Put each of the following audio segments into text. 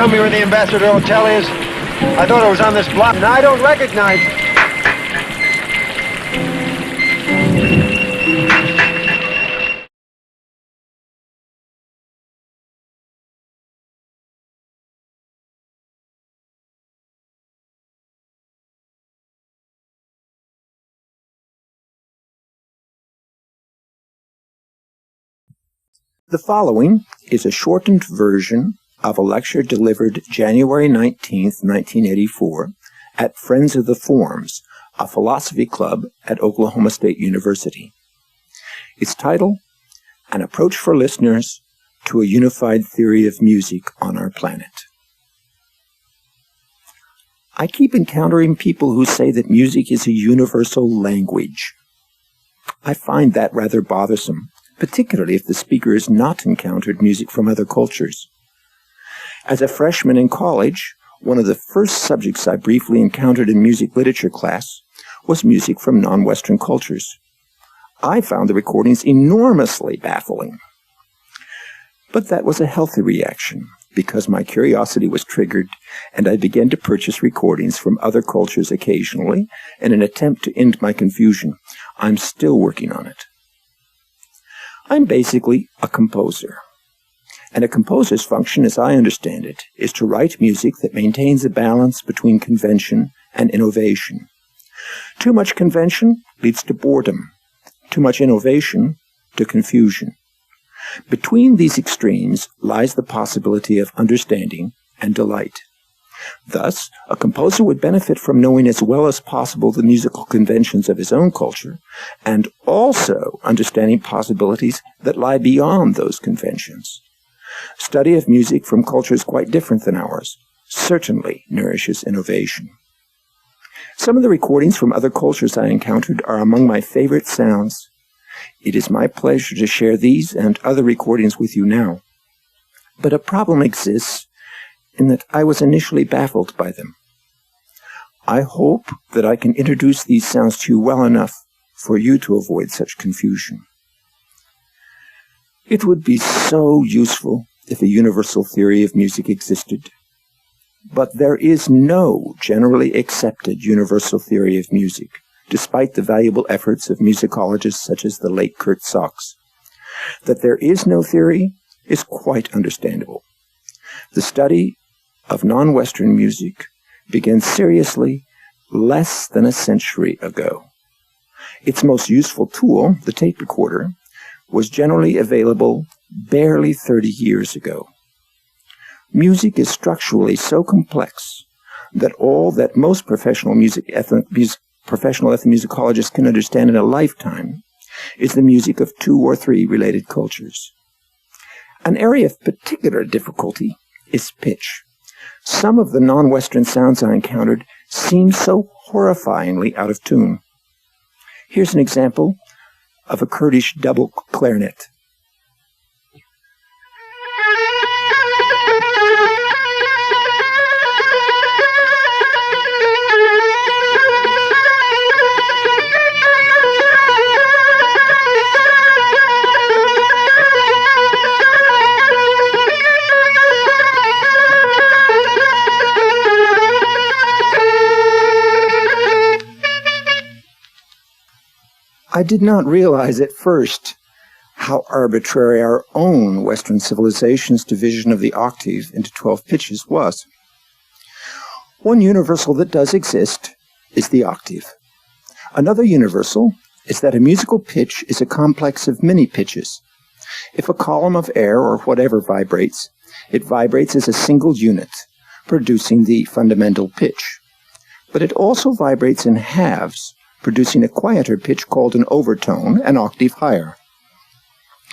tell me where the Ambassador Hotel is? I thought it was on this block, and I don't recognize it. The following is a shortened version of a lecture delivered January 19, 1984, at Friends of the Forms, a philosophy club at Oklahoma State University. Its title, An Approach for Listeners to a Unified Theory of Music on Our Planet. I keep encountering people who say that music is a universal language. I find that rather bothersome, particularly if the speaker has not encountered music from other cultures. As a freshman in college, one of the first subjects I briefly encountered in music literature class was music from non-Western cultures. I found the recordings enormously baffling. But that was a healthy reaction, because my curiosity was triggered, and I began to purchase recordings from other cultures occasionally in an attempt to end my confusion. I'm still working on it. I'm basically a composer. And a composer's function, as I understand it, is to write music that maintains a balance between convention and innovation. Too much convention leads to boredom. Too much innovation to confusion. Between these extremes lies the possibility of understanding and delight. Thus, a composer would benefit from knowing as well as possible the musical conventions of his own culture, and also understanding possibilities that lie beyond those conventions. Study of music from cultures quite different than ours certainly nourishes innovation. Some of the recordings from other cultures I encountered are among my favorite sounds. It is my pleasure to share these and other recordings with you now. But a problem exists in that I was initially baffled by them. I hope that I can introduce these sounds to you well enough for you to avoid such confusion. It would be so useful if a universal theory of music existed. But there is no generally accepted universal theory of music, despite the valuable efforts of musicologists such as the late Kurt Sachs. That there is no theory is quite understandable. The study of non-Western music began seriously less than a century ago. Its most useful tool, the tape recorder, was generally available barely 30 years ago. Music is structurally so complex that all that most professional ethnomusicologists can understand in a lifetime is the music of 2 or 3 related cultures. An area of particular difficulty is pitch. Some of the non-Western sounds I encountered seem so horrifyingly out of tune. Here's an example of a Kurdish double clarinet. I did not realize at first how arbitrary our own Western civilization's division of the octave into 12 pitches was. One universal that does exist is the octave. Another universal is that a musical pitch is a complex of many pitches. If a column of air or whatever vibrates, it vibrates as a single unit, producing the fundamental pitch. But it also vibrates in halves, producing a quieter pitch called an overtone, an octave higher.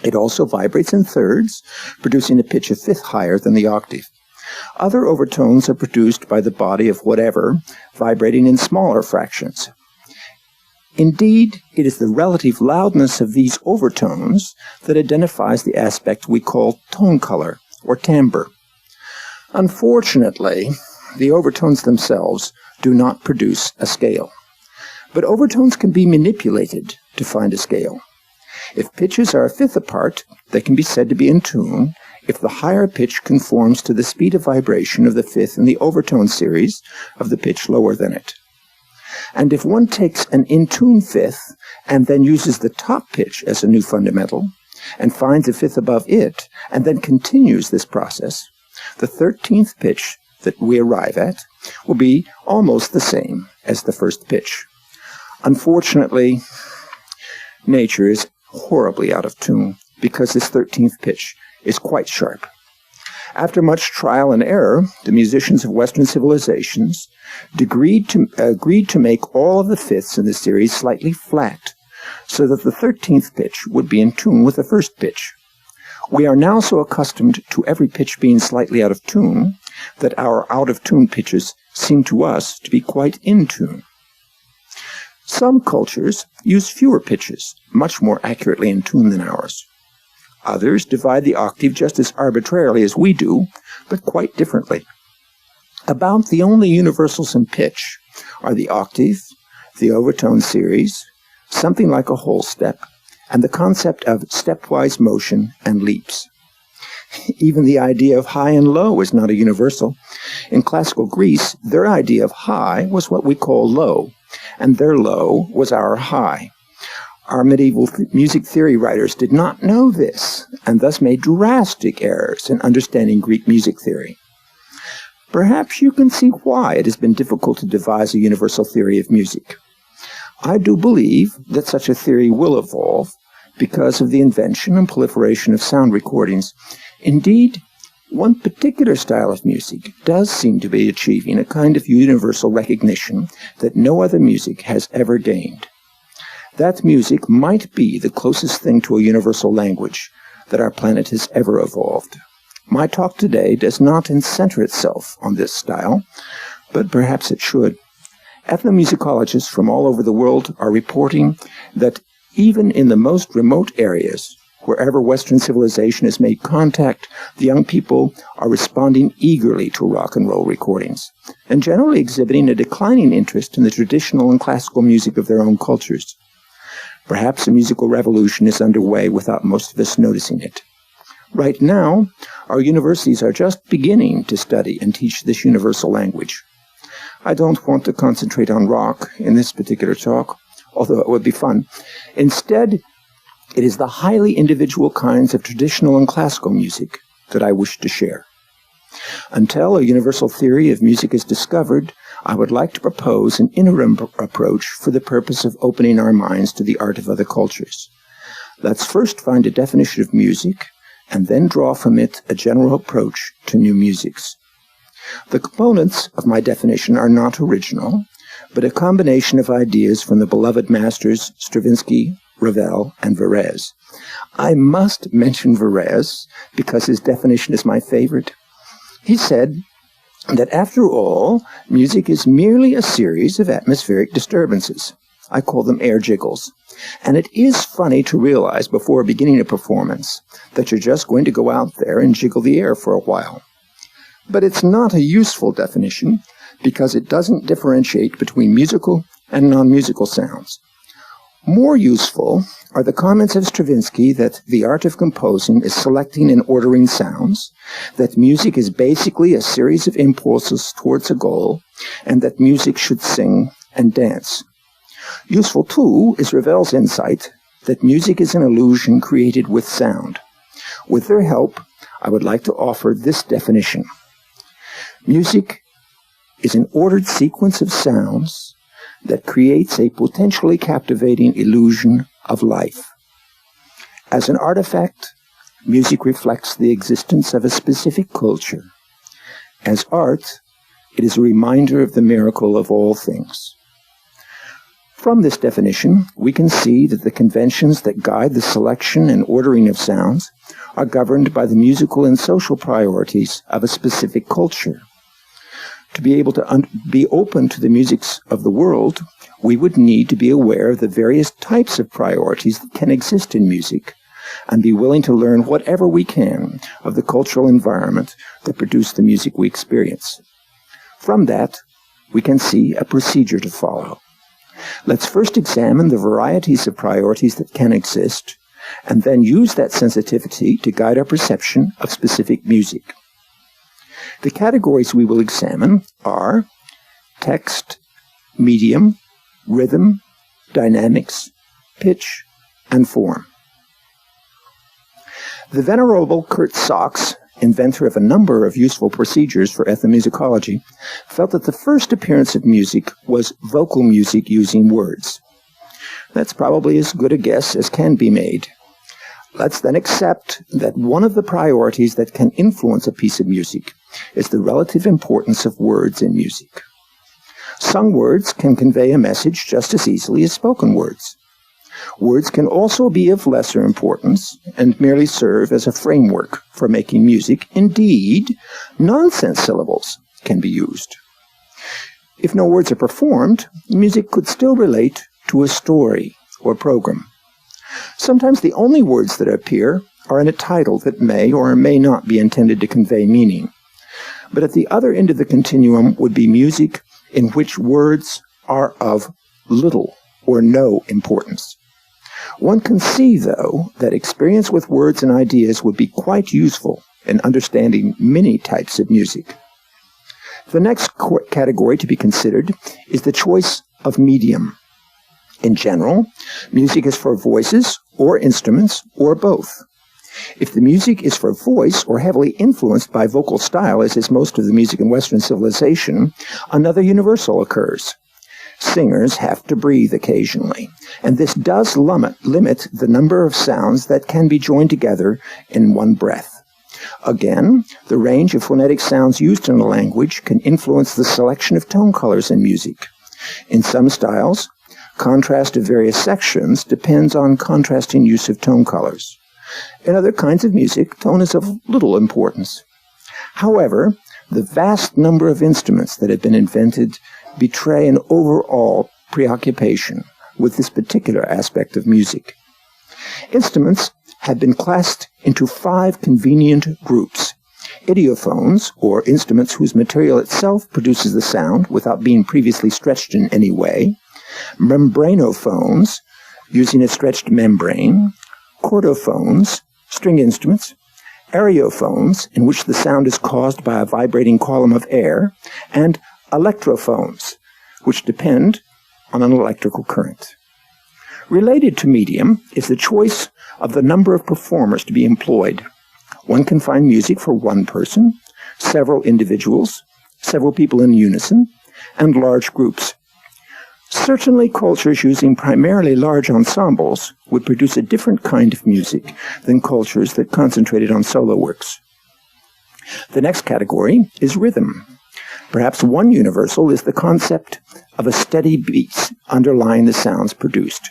It also vibrates in thirds, producing a pitch a fifth higher than the octave. Other overtones are produced by the body of whatever, vibrating in smaller fractions. Indeed, it is the relative loudness of these overtones that identifies the aspect we call tone color, or timbre. Unfortunately, the overtones themselves do not produce a scale. But overtones can be manipulated to find a scale. If pitches are a fifth apart, they can be said to be in tune if the higher pitch conforms to the speed of vibration of the fifth in the overtone series of the pitch lower than it. And if one takes an in-tune fifth and then uses the top pitch as a new fundamental, and finds a fifth above it, and then continues this process, the 13th pitch that we arrive at will be almost the same as the first pitch. Unfortunately, nature is horribly out of tune because this 13th pitch is quite sharp. After much trial and error, the musicians of Western civilizations agreed to make all of the fifths in the series slightly flat, so that the 13th pitch would be in tune with the first pitch. We are now so accustomed to every pitch being slightly out of tune that our out-of-tune pitches seem to us to be quite in tune. Some cultures use fewer pitches, much more accurately in tune than ours. Others divide the octave just as arbitrarily as we do, but quite differently. About the only universals in pitch are the octave, the overtone series, something like a whole step, and the concept of stepwise motion and leaps. Even the idea of high and low is not a universal. In classical Greece, their idea of high was what we call low, and their low was our high. Our medieval music theory writers did not know this, and thus made drastic errors in understanding Greek music theory. Perhaps you can see why it has been difficult to devise a universal theory of music. I do believe that such a theory will evolve because of the invention and proliferation of sound recordings. Indeed, one particular style of music does seem to be achieving a kind of universal recognition that no other music has ever gained. That music might be the closest thing to a universal language that our planet has ever evolved. My talk today does not center itself on this style, but perhaps it should. Ethnomusicologists from all over the world are reporting that even in the most remote areas, wherever Western civilization has made contact, the young people are responding eagerly to rock and roll recordings, and generally exhibiting a declining interest in the traditional and classical music of their own cultures. Perhaps a musical revolution is underway without most of us noticing it. Right now, our universities are just beginning to study and teach this universal language. I don't want to concentrate on rock in this particular talk, although it would be fun. Instead, it is the highly individual kinds of traditional and classical music that I wish to share. Until a universal theory of music is discovered, I would like to propose an interim approach for the purpose of opening our minds to the art of other cultures. Let's first find a definition of music, and then draw from it a general approach to new musics. The components of my definition are not original, but a combination of ideas from the beloved masters Stravinsky, Ravel, and Varese. I must mention Varese because his definition is my favorite. He said that after all, music is merely a series of atmospheric disturbances. I call them air jiggles. And it is funny to realize before beginning a performance that you're just going to go out there and jiggle the air for a while. But it's not a useful definition because it doesn't differentiate between musical and non-musical sounds. More useful are the comments of Stravinsky that the art of composing is selecting and ordering sounds, that music is basically a series of impulses towards a goal, and that music should sing and dance. Useful, too, is Ravel's insight that music is an illusion created with sound. With their help, I would like to offer this definition. Music is an ordered sequence of sounds that creates a potentially captivating illusion of life. As an artifact, music reflects the existence of a specific culture. As art, it is a reminder of the miracle of all things. From this definition, we can see that the conventions that guide the selection and ordering of sounds are governed by the musical and social priorities of a specific culture. To be able to be open to the musics of the world, we would need to be aware of the various types of priorities that can exist in music, and be willing to learn whatever we can of the cultural environment that produced the music we experience. From that, we can see a procedure to follow. Let's first examine the varieties of priorities that can exist, and then use that sensitivity to guide our perception of specific music. The categories we will examine are text, medium, rhythm, dynamics, pitch, and form. The venerable Kurt Sachs, inventor of a number of useful procedures for ethnomusicology, felt that the first appearance of music was vocal music using words. That's probably as good a guess as can be made. Let's then accept that one of the priorities that can influence a piece of music is the relative importance of words in music. Sung words can convey a message just as easily as spoken words. Words can also be of lesser importance and merely serve as a framework for making music. Indeed, nonsense syllables can be used. If no words are performed, music could still relate to a story or program. Sometimes the only words that appear are in a title that may or may not be intended to convey meaning. But at the other end of the continuum would be music in which words are of little or no importance. One can see, though, that experience with words and ideas would be quite useful in understanding many types of music. The next category to be considered is the choice of medium. In general, music is for voices or instruments or both. If the music is for voice or heavily influenced by vocal style, as is most of the music in Western civilization, another universal occurs. Singers have to breathe occasionally, and this does limit the number of sounds that can be joined together in one breath. Again, the range of phonetic sounds used in a language can influence the selection of tone colors in music. In some styles, contrast of various sections depends on contrasting use of tone colors. In other kinds of music, tone is of little importance. However, the vast number of instruments that have been invented betray an overall preoccupation with this particular aspect of music. Instruments have been classed into 5 convenient groups: idiophones, or instruments whose material itself produces the sound without being previously stretched in any way; membranophones, using a stretched membrane; chordophones, string instruments; areophones, in which the sound is caused by a vibrating column of air; and electrophones, which depend on an electrical current. Related to medium is the choice of the number of performers to be employed. One can find music for one person, several individuals, several people in unison, and large groups. Certainly, cultures using primarily large ensembles would produce a different kind of music than cultures that concentrated on solo works. The next category is rhythm. Perhaps one universal is the concept of a steady beat underlying the sounds produced.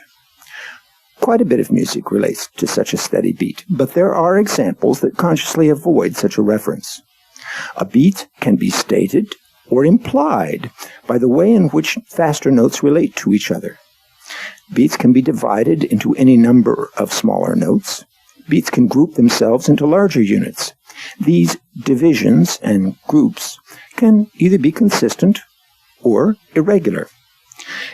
Quite a bit of music relates to such a steady beat, but there are examples that consciously avoid such a reference. A beat can be stated or implied by the way in which faster notes relate to each other. Beats can be divided into any number of smaller notes. Beats can group themselves into larger units. These divisions and groups can either be consistent or irregular.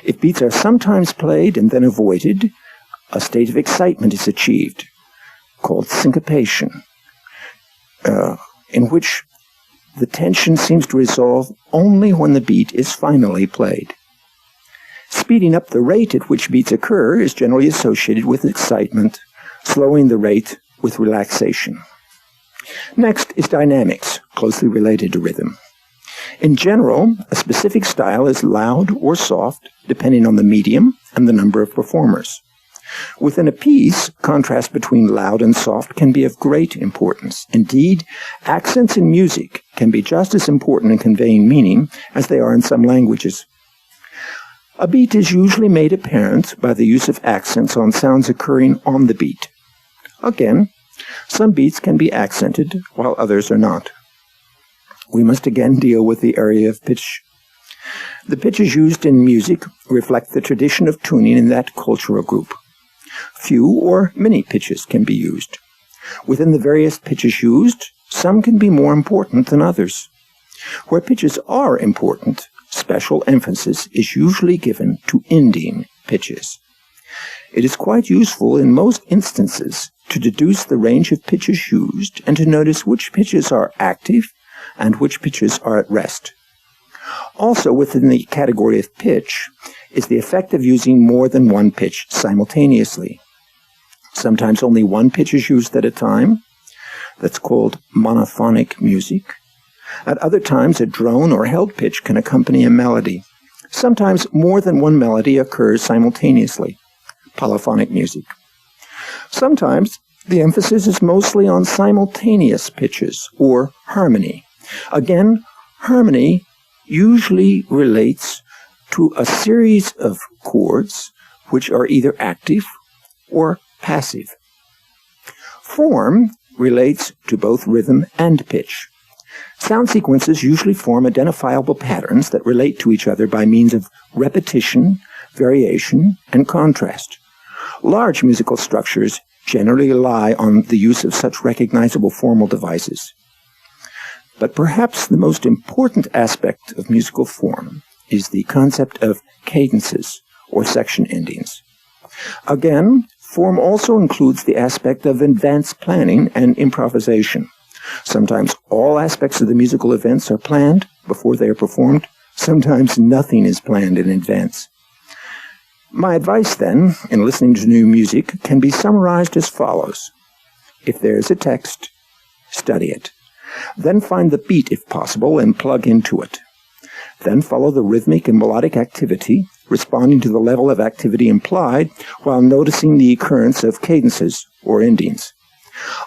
If beats are sometimes played and then avoided, a state of excitement is achieved, called syncopation, in which the tension seems to resolve only when the beat is finally played. Speeding up the rate at which beats occur is generally associated with excitement, slowing the rate with relaxation. Next is dynamics, closely related to rhythm. In general, a specific style is loud or soft, depending on the medium and the number of performers. Within a piece, contrast between loud and soft can be of great importance. Indeed, accents in music can be just as important in conveying meaning as they are in some languages. A beat is usually made apparent by the use of accents on sounds occurring on the beat. Again, some beats can be accented while others are not. We must again deal with the area of pitch. The pitches used in music reflect the tradition of tuning in that cultural group. Few or many pitches can be used. Within the various pitches used, some can be more important than others. Where pitches are important, special emphasis is usually given to ending pitches. It is quite useful in most instances to deduce the range of pitches used and to notice which pitches are active and which pitches are at rest. Also within the category of pitch is the effect of using more than one pitch simultaneously. Sometimes only one pitch is used at a time. That's called monophonic music. At other times, a drone or held pitch can accompany a melody. Sometimes more than one melody occurs simultaneously. Polyphonic music. Sometimes the emphasis is mostly on simultaneous pitches or harmony. Again, harmony usually relates to a series of chords which are either active or passive. Form relates to both rhythm and pitch. Sound sequences usually form identifiable patterns that relate to each other by means of repetition, variation, and contrast. Large musical structures generally rely on the use of such recognizable formal devices. But perhaps the most important aspect of musical form is the concept of cadences, or section endings. Again, form also includes the aspect of advanced planning and improvisation. Sometimes all aspects of the musical events are planned before they are performed. Sometimes nothing is planned in advance. My advice, then, in listening to new music can be summarized as follows. If there is a text, study it. Then find the beat, if possible, and plug into it. Then follow the rhythmic and melodic activity, responding to the level of activity implied, while noticing the occurrence of cadences or endings.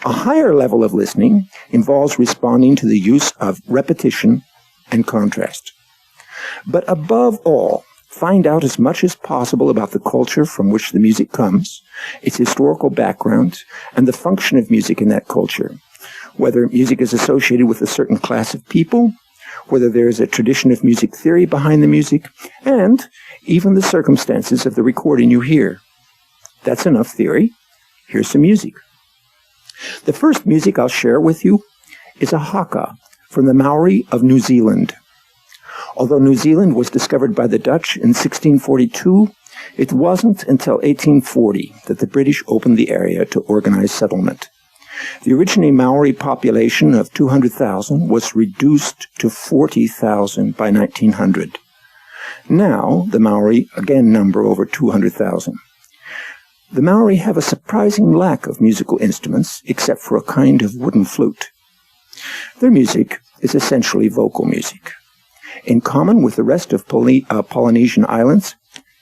A higher level of listening involves responding to the use of repetition and contrast. But above all, find out as much as possible about the culture from which the music comes, its historical background, and the function of music in that culture, whether music is associated with a certain class of people, whether there is a tradition of music theory behind the music, and even the circumstances of the recording you hear. That's enough theory. Here's some music. The first music I'll share with you is a haka from the Maori of New Zealand. Although New Zealand was discovered by the Dutch in 1642, it wasn't until 1840 that the British opened the area to organized settlement. The originally Maori population of 200,000 was reduced to 40,000 by 1900. Now, the Maori again number over 200,000. The Maori have a surprising lack of musical instruments, except for a kind of wooden flute. Their music is essentially vocal music. In common with the rest of Polynesian islands,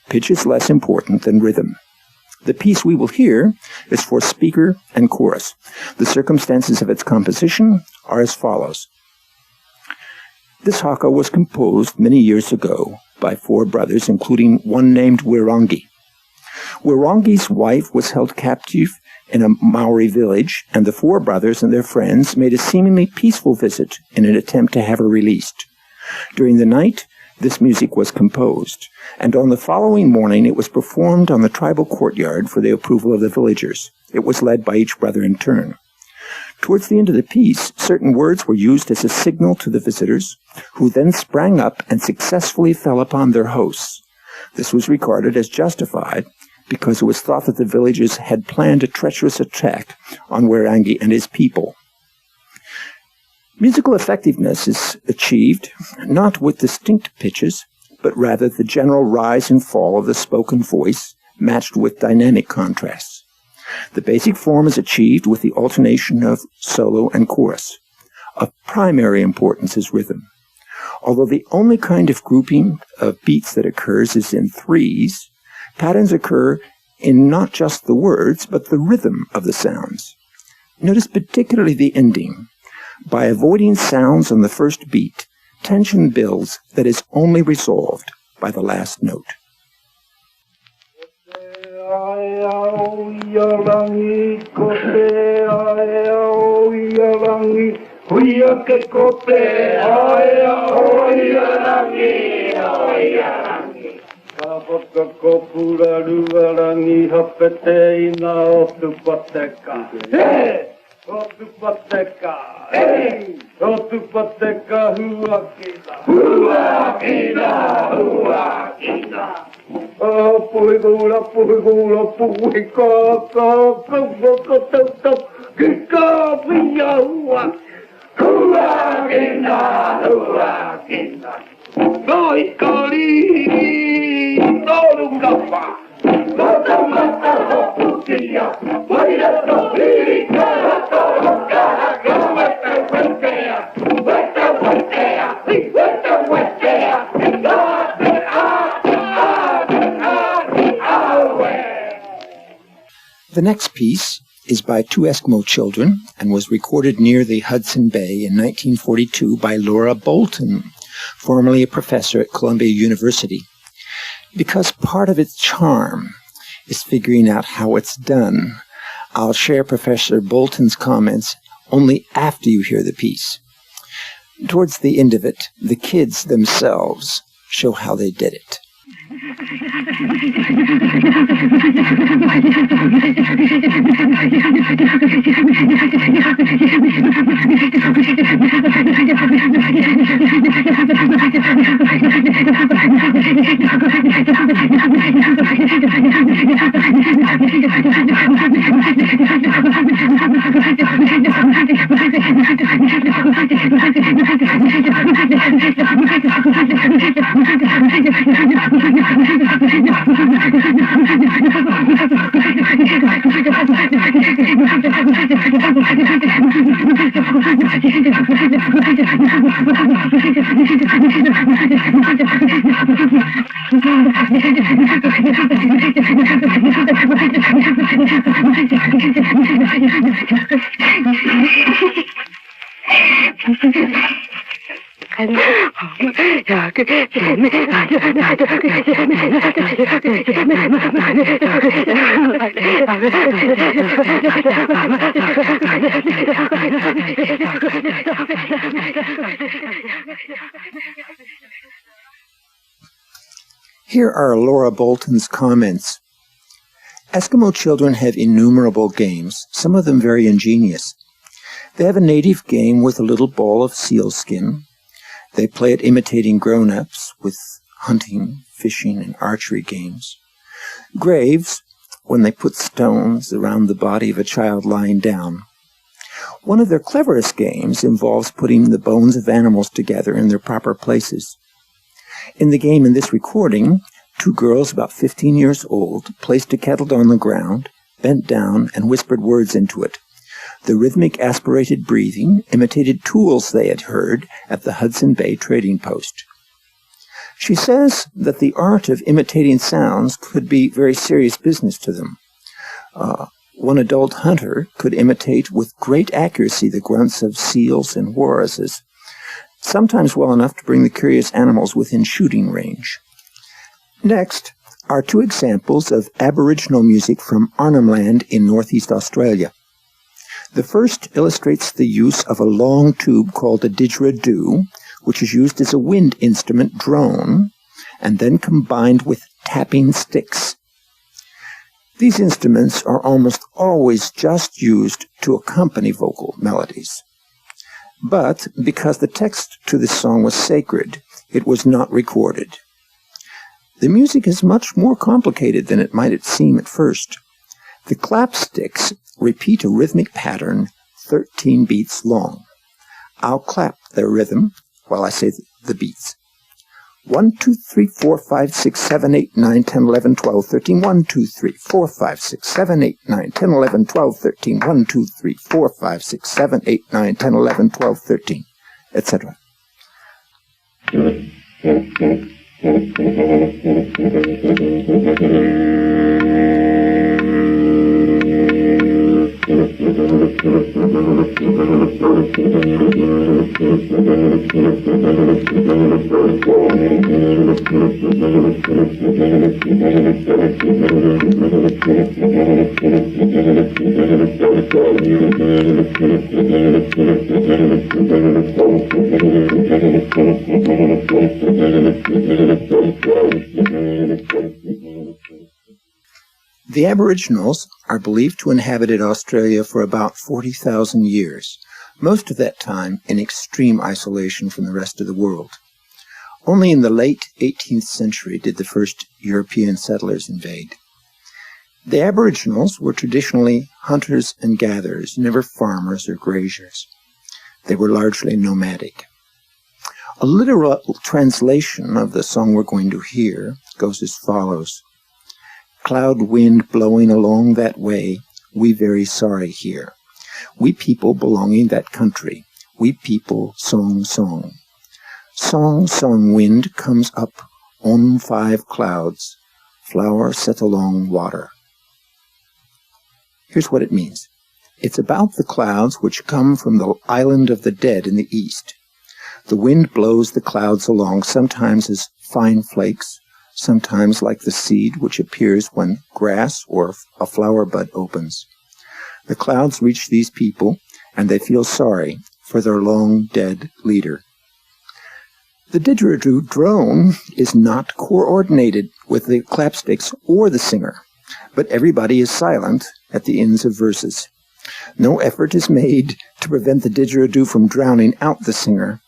pitch is less important than rhythm. The piece we will hear is for speaker and chorus. The circumstances of its composition are as follows. This haka was composed many years ago by 4 brothers, including one named Wirangi. Wirangi's wife was held captive in a Maori village, and the 4 brothers and their friends made a seemingly peaceful visit in an attempt to have her released. During the night, this music was composed, and on the following morning it was performed on the tribal courtyard for the approval of the villagers. It was led by each brother in turn. Towards the end of the piece, certain words were used as a signal to the visitors, who then sprang up and successfully fell upon their hosts. This was regarded as justified, because it was thought that the villagers had planned a treacherous attack on Wirangi and his people. Musical effectiveness is achieved not with distinct pitches, but rather the general rise and fall of the spoken voice matched with dynamic contrasts. The basic form is achieved with the alternation of solo and chorus. Of primary importance is rhythm. Although the only kind of grouping of beats that occurs is in threes, patterns occur in not just the words, but the rhythm of the sounds. Notice particularly the ending. By avoiding sounds on the first beat, tension builds that is only resolved by the last note. Otupateka, hey! Otupateka, huakina, huakina, huakina. The next piece is by two Eskimo children and was recorded near the Hudson Bay in 1942 by Laura Bolton, formerly a professor at Columbia University. Because part of its charm is figuring out how it's done, I'll share Professor Bolton's comments only after you hear the piece. Towards the end of it, the kids themselves show how they did it. Here are Laura Bolton's comments. Eskimo children have innumerable games, some of them very ingenious. They have a native game with a little ball of sealskin. They play at imitating grown-ups with hunting, fishing, and archery games. Graves, when they put stones around the body of a child lying down. One of their cleverest games involves putting the bones of animals together in their proper places. In the game in this recording, two girls about 15 years old placed a kettle on the ground, bent down, and whispered words into it. The rhythmic aspirated breathing imitated tools they had heard at the Hudson Bay trading post. She says that the art of imitating sounds could be very serious business to them. One adult hunter could imitate with great accuracy the grunts of seals and walruses, sometimes well enough to bring the curious animals within shooting range. Next are two examples of Aboriginal music from Arnhem Land in northeast Australia. The first illustrates the use of a long tube called a didgeridoo, which is used as a wind instrument drone, and then combined with tapping sticks. These instruments are almost always just used to accompany vocal melodies. But because the text to this song was sacred, it was not recorded. The music is much more complicated than it might seem at first. The clapsticks repeat a rhythmic pattern 13 beats long. I'll clap their rhythm while I say the beats. 1, 2, 3, 4, 5, 6, 7, 8, 9, 10, 11, 12, 13. 1, 2, 3, 4, 5, 6, 7, 8, 9, 10, 11, 12, 13. 1, 2, 3, 4, 5, 6, 7, 8, 9, 10, 11, 12, 13, etc. The Aboriginals are believed to have inhabited Australia for about 40,000 years, most of that time in extreme isolation from the rest of the world. Only in the late 18th century did the first European settlers invade. The Aboriginals were traditionally hunters and gatherers, never farmers or graziers. They were largely nomadic. A literal translation of the song we're going to hear goes as follows. Cloud wind blowing along that way, we very sorry here. We people belonging that country, we people song song. Song song wind comes up on 5 clouds, flower set along water. Here's what it means. It's about the clouds which come from the island of the dead in the east. The wind blows the clouds along, sometimes as fine flakes, sometimes like the seed which appears when grass or a flower bud opens. The clouds reach these people, and they feel sorry for their long-dead leader. The didgeridoo drone is not coordinated with the clapsticks or the singer, but everybody is silent at the ends of verses. No effort is made to prevent the didgeridoo from drowning out the singer.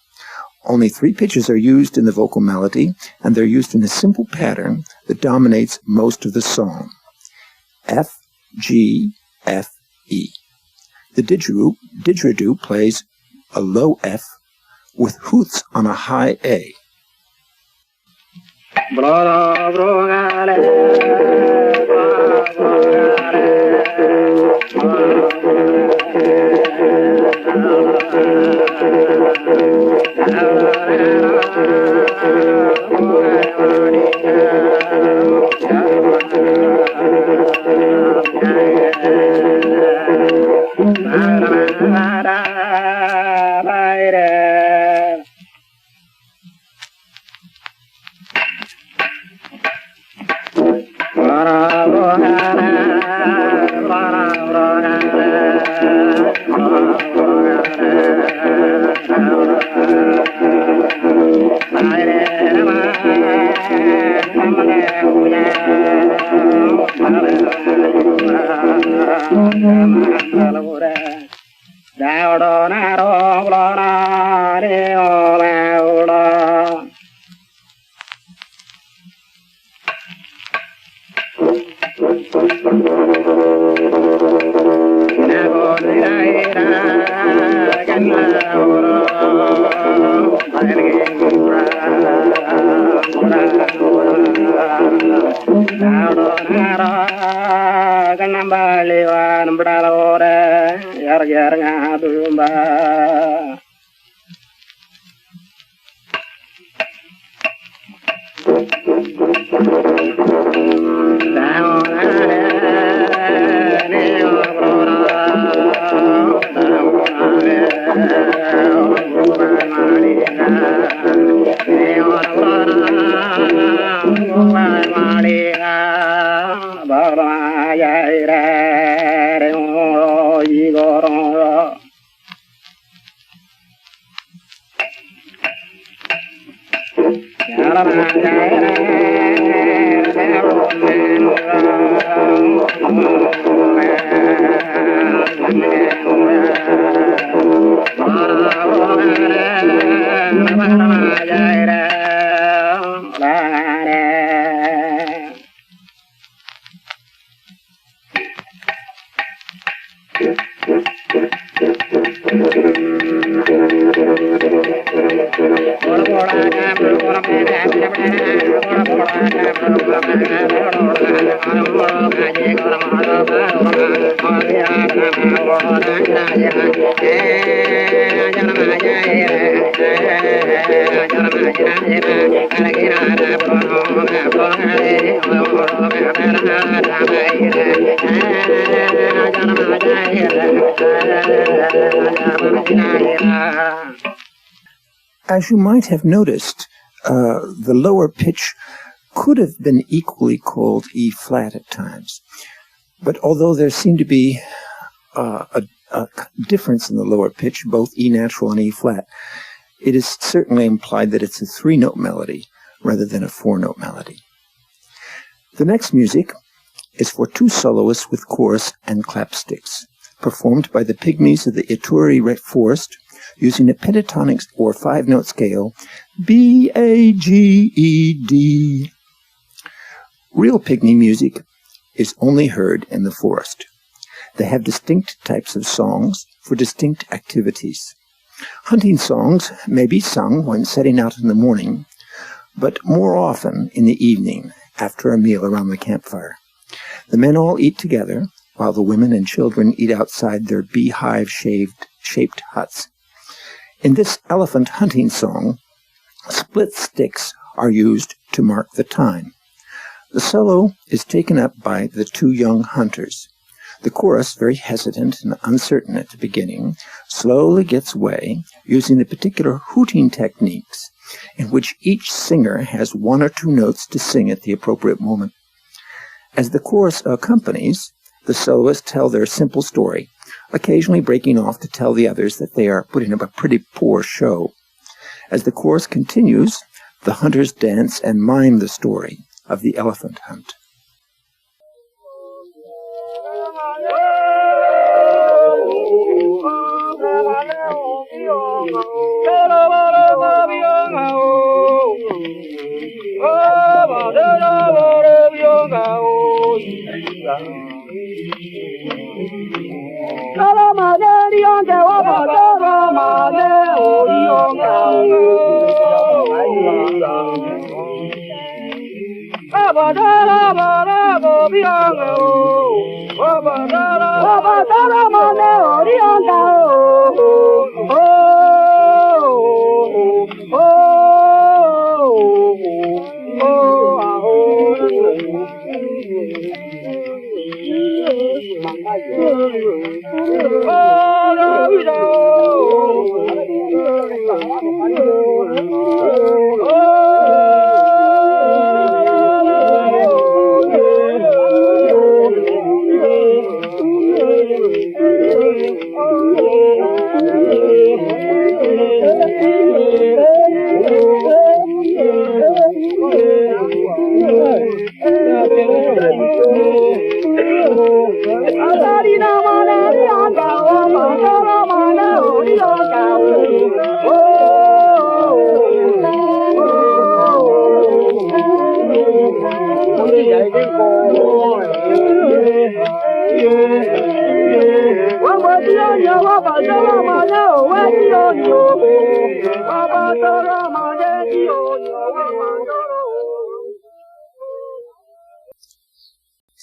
Only 3 pitches are used in the vocal melody, and they're used in a simple pattern that dominates most of the song. F, G, F, E. The didgeridoo plays a low F with hoots on a high A. As you might have noticed, the lower pitch could have been equally called E flat at times. But although there seemed to be a difference in the lower pitch, both E natural and E flat, it is certainly implied that it's a 3-note melody rather than a 4-note melody. The next music is for 2 soloists with chorus and clapsticks, performed by the Pygmies of the Ituri Forrest using a pentatonic or 5-note scale B-A-G-E-D. Real Pygmy music is only heard in the forest. They have distinct types of songs for distinct activities. Hunting songs may be sung when setting out in the morning, but more often in the evening after a meal around the campfire. The men all eat together, while the women and children eat outside their beehive-shaped huts. In this elephant hunting song, split sticks are used to mark the time. The solo is taken up by the two young hunters. The chorus, very hesitant and uncertain at the beginning, slowly gets way, using the particular hooting techniques in which each singer has one or two notes to sing at the appropriate moment. As the chorus accompanies, the soloists tell their simple story, occasionally breaking off to tell the others that they are putting up a pretty poor show. As the chorus continues, the hunters dance and mime the story of the elephant hunt.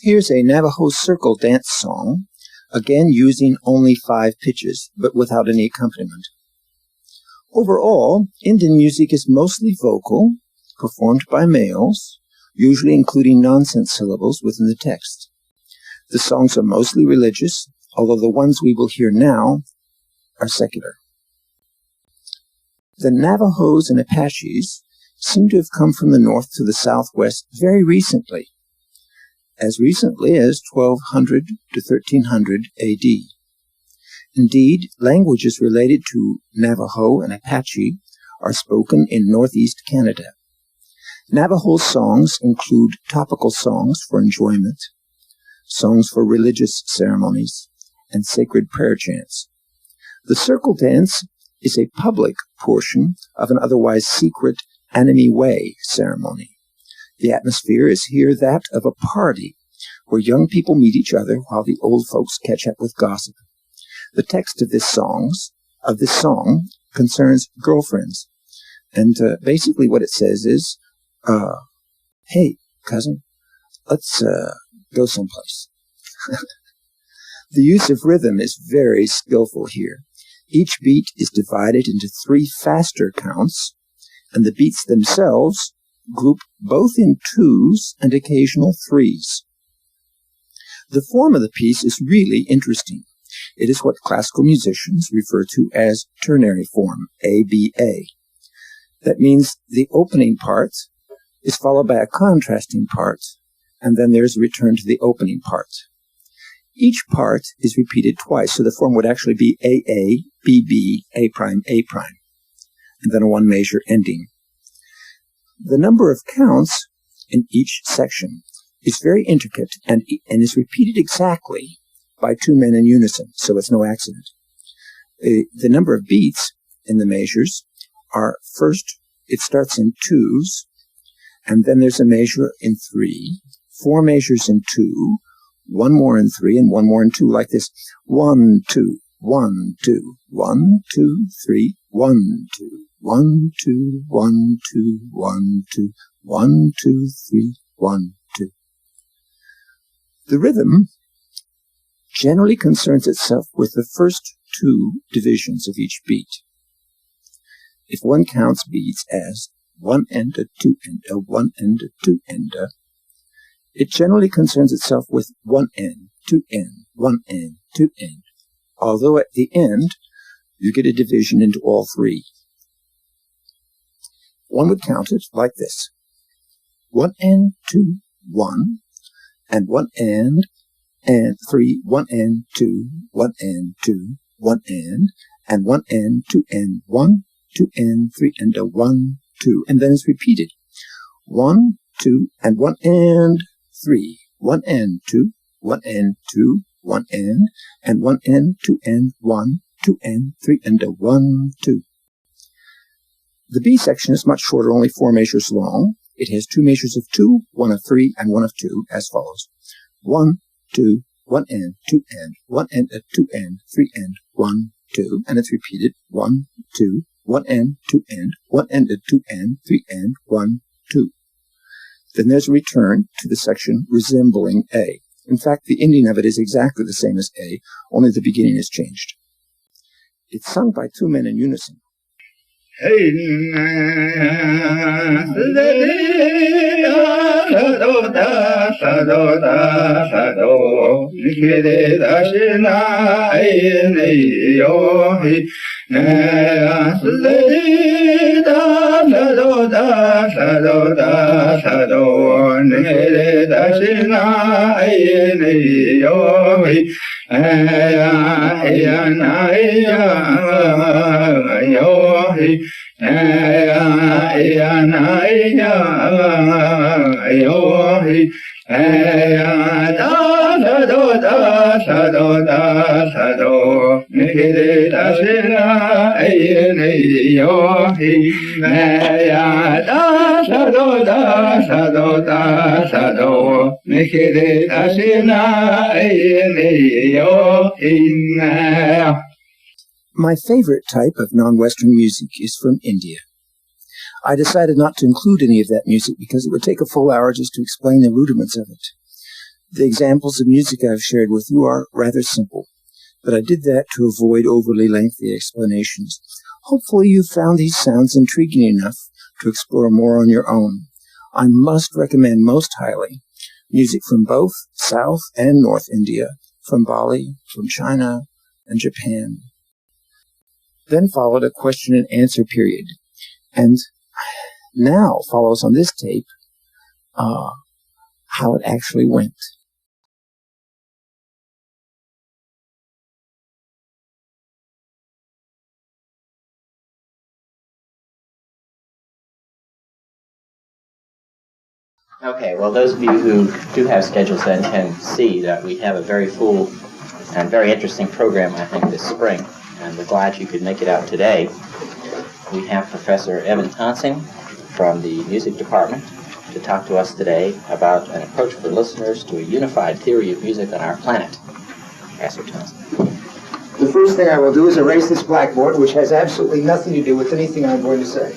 Here's a Navajo circle dance song, again using only 5 pitches, but without any accompaniment. Overall, Indian music is mostly vocal, performed by males, usually including nonsense syllables within the text. The songs are mostly religious, although the ones we will hear now are secular. The Navajos and Apaches seem to have come from the north to the southwest very recently, as recently as 1200 to 1300 AD. Indeed, languages related to Navajo and Apache are spoken in northeast Canada. Navajo songs include topical songs for enjoyment, songs for religious ceremonies, and sacred prayer chants. The circle dance is a public portion of an otherwise secret Anime Way ceremony. The atmosphere is here that of a party where young people meet each other while the old folks catch up with gossip. The text of this song concerns girlfriends, and basically what it says is, hey, cousin, let's go someplace. The use of rhythm is very skillful here. Each beat is divided into 3 faster counts, and the beats themselves group both in 2s and occasional 3s. The form of the piece is really interesting. It is what classical musicians refer to as ternary form, ABA. That means the opening part is followed by a contrasting part, and then there's a return to the opening part. Each part is repeated twice, so the form would actually be AA, BB, A prime, and then a 1 measure ending. The number of counts in each section is very intricate and is repeated exactly by 2 men in unison, so it's no accident. The number of beats in the measures are first It starts in 2s, and then there's a measure in 3, 4 measures in 2, 1 more in 3, and 1 more in 2, like this. 1, 2, 1, 2, 1, 2, 3, 1, 2, 1, 2, 1, 2, 1, 2, 1, 2, 3, 1, 2. The rhythm generally concerns itself with the first 2 divisions of each beat. If one counts beats as 1-ender, 2-ender, 1-ender, 2-ender, it generally concerns itself with 1-end, 2-end, 1-end, 2-end, although at the end you get a division into all 3. One would count it like this: 1-end, 2, 1, and 1-end, and 3, 1-end, 2, 1-end, 2, 1-end, and 1-end, 2-end, 1, 2-end, 3-ender, 1, 2, and then it's repeated. 1, 2, and 1-end, 3, 1-end, 2, 1-end, 2, 1-end, and 1-end, 2-end, 1, 2-end, 3-ender, 1, 2. The B section is much shorter, only 4 measures long. It has 2 measures of 2, 1 of 3, and 1 of 2, as follows. 1, 2, 1-end, 2-end, 1-end, 2-end, 3-end, 1, 2, and it's repeated. 1, 2, 1-end, 2-end, 1-end, 2-end, 3-end, 1, 2. Then there's a return to the section resembling A. In fact, the ending of it is exactly the same as A, only the beginning is changed. It's sung by 2 men in unison. My favorite type of non-Western music is from India. I decided not to include any of that music because it would take a full hour just to explain the rudiments of it. The examples of music I've shared with you are rather simple, but I did that to avoid overly lengthy explanations. Hopefully you found these sounds intriguing enough to explore more on your own. I must recommend most highly music from both South and North India, from Bali, from China, and Japan. Then followed a question and answer period, and now follows on this tape how it actually went. Okay, well, those of you who do have schedules then can see that we have a very full and very interesting program, I think, this spring, and we're glad you could make it out today. We have Professor Evan Tonsing from the music department to talk to us today about an approach for listeners to a unified theory of music on our planet. Professor Tonsing. The first thing I will do is erase this blackboard, which has absolutely nothing to do with anything I'm going to say.